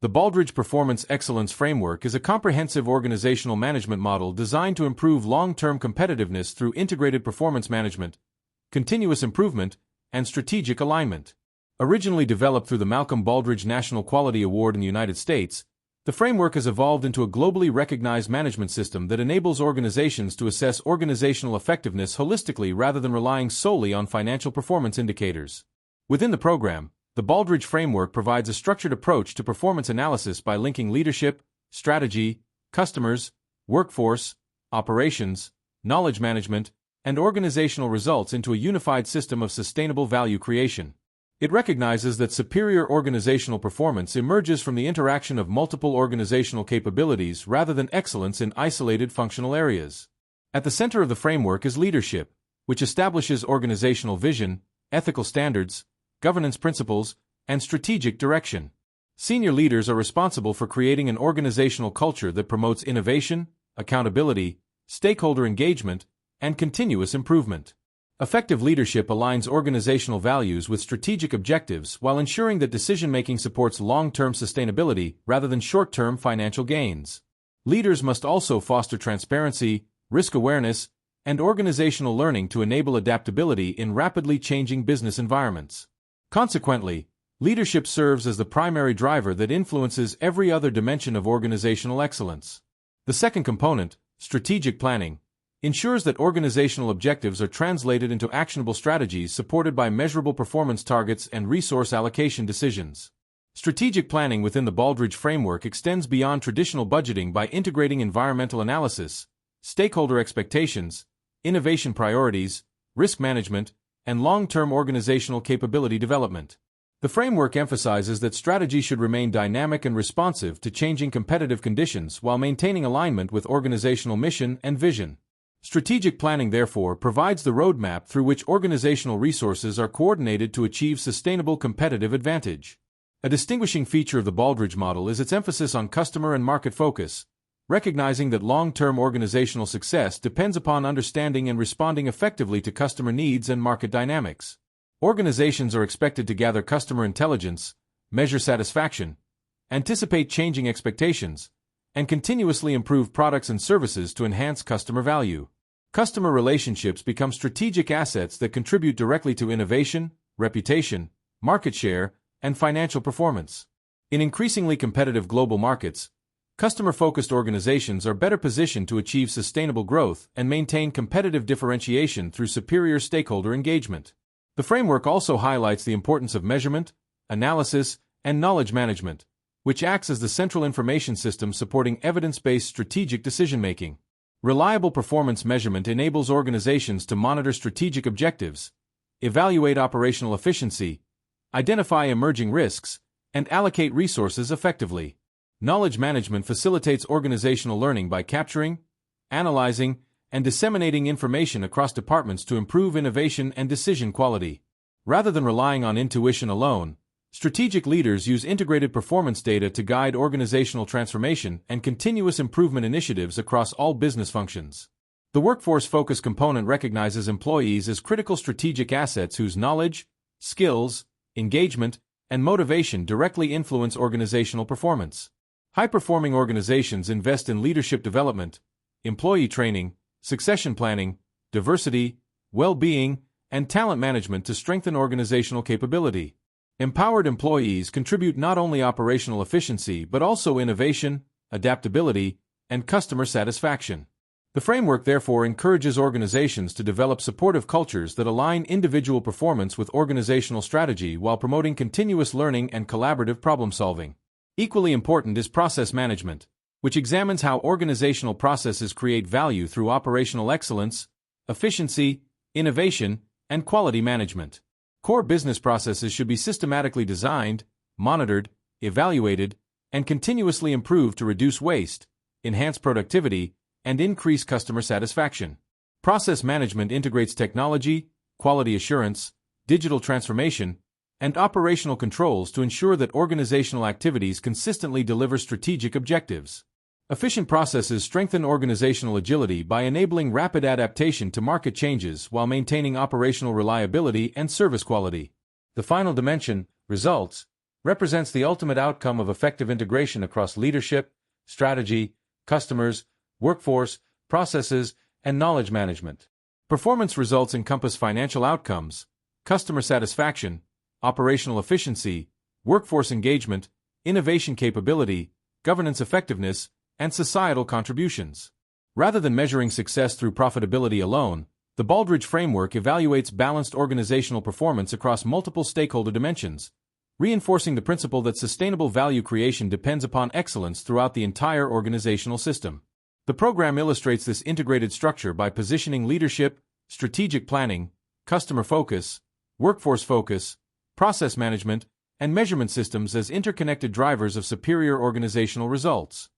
The Baldrige Performance Excellence Framework is a comprehensive organizational management model designed to improve long-term competitiveness through integrated performance management, continuous improvement, and strategic alignment. Originally developed through the Malcolm Baldrige National Quality Award in the United States, the framework has evolved into a globally recognized management system that enables organizations to assess organizational effectiveness holistically rather than relying solely on financial performance indicators. Within the program, the Baldrige framework provides a structured approach to performance analysis by linking leadership, strategy, customers, workforce, operations, knowledge management, and organizational results into a unified system of sustainable value creation. It recognizes that superior organizational performance emerges from the interaction of multiple organizational capabilities rather than excellence in isolated functional areas. At the center of the framework is leadership, which establishes organizational vision, ethical standards, governance principles, and strategic direction. Senior leaders are responsible for creating an organizational culture that promotes innovation, accountability, stakeholder engagement, and continuous improvement. Effective leadership aligns organizational values with strategic objectives while ensuring that decision-making supports long-term sustainability rather than short-term financial gains. Leaders must also foster transparency, risk awareness, and organizational learning to enable adaptability in rapidly changing business environments. Consequently, leadership serves as the primary driver that influences every other dimension of organizational excellence. The second component, strategic planning, ensures that organizational objectives are translated into actionable strategies supported by measurable performance targets and resource allocation decisions. Strategic planning within the Baldrige framework extends beyond traditional budgeting by integrating environmental analysis, stakeholder expectations, innovation priorities, risk management, and long-term organizational capability development. The framework emphasizes that strategy should remain dynamic and responsive to changing competitive conditions while maintaining alignment with organizational mission and vision. Strategic planning, therefore, provides the roadmap through which organizational resources are coordinated to achieve sustainable competitive advantage. A distinguishing feature of the Baldrige model is its emphasis on customer and market focus, recognizing that long-term organizational success depends upon understanding and responding effectively to customer needs and market dynamics. Organizations are expected to gather customer intelligence, measure satisfaction, anticipate changing expectations, and continuously improve products and services to enhance customer value. Customer relationships become strategic assets that contribute directly to innovation, reputation, market share, and financial performance. In increasingly competitive global markets, customer-focused organizations are better positioned to achieve sustainable growth and maintain competitive differentiation through superior stakeholder engagement. The framework also highlights the importance of measurement, analysis, and knowledge management, which acts as the central information system supporting evidence-based strategic decision-making. Reliable performance measurement enables organizations to monitor strategic objectives, evaluate operational efficiency, identify emerging risks, and allocate resources effectively. Knowledge management facilitates organizational learning by capturing, analyzing, and disseminating information across departments to improve innovation and decision quality. Rather than relying on intuition alone, strategic leaders use integrated performance data to guide organizational transformation and continuous improvement initiatives across all business functions. The workforce focus component recognizes employees as critical strategic assets whose knowledge, skills, engagement, and motivation directly influence organizational performance. High-performing organizations invest in leadership development, employee training, succession planning, diversity, well-being, and talent management to strengthen organizational capability. Empowered employees contribute not only operational efficiency but also innovation, adaptability, and customer satisfaction. The framework therefore encourages organizations to develop supportive cultures that align individual performance with organizational strategy while promoting continuous learning and collaborative problem-solving. Equally important is process management, which examines how organizational processes create value through operational excellence, efficiency, innovation, and quality management. Core business processes should be systematically designed, monitored, evaluated, and continuously improved to reduce waste, enhance productivity, and increase customer satisfaction. Process management integrates technology, quality assurance, digital transformation, and operational controls to ensure that organizational activities consistently deliver strategic objectives. Efficient processes strengthen organizational agility by enabling rapid adaptation to market changes while maintaining operational reliability and service quality. The final dimension, results, represents the ultimate outcome of effective integration across leadership, strategy, customers, workforce, processes, and knowledge management. Performance results encompass financial outcomes, customer satisfaction, operational efficiency, workforce engagement, innovation capability, governance effectiveness, and societal contributions. Rather than measuring success through profitability alone, the Baldrige framework evaluates balanced organizational performance across multiple stakeholder dimensions, reinforcing the principle that sustainable value creation depends upon excellence throughout the entire organizational system. The program illustrates this integrated structure by positioning leadership, strategic planning, customer focus, workforce focus, process management, and measurement systems as interconnected drivers of superior organizational results.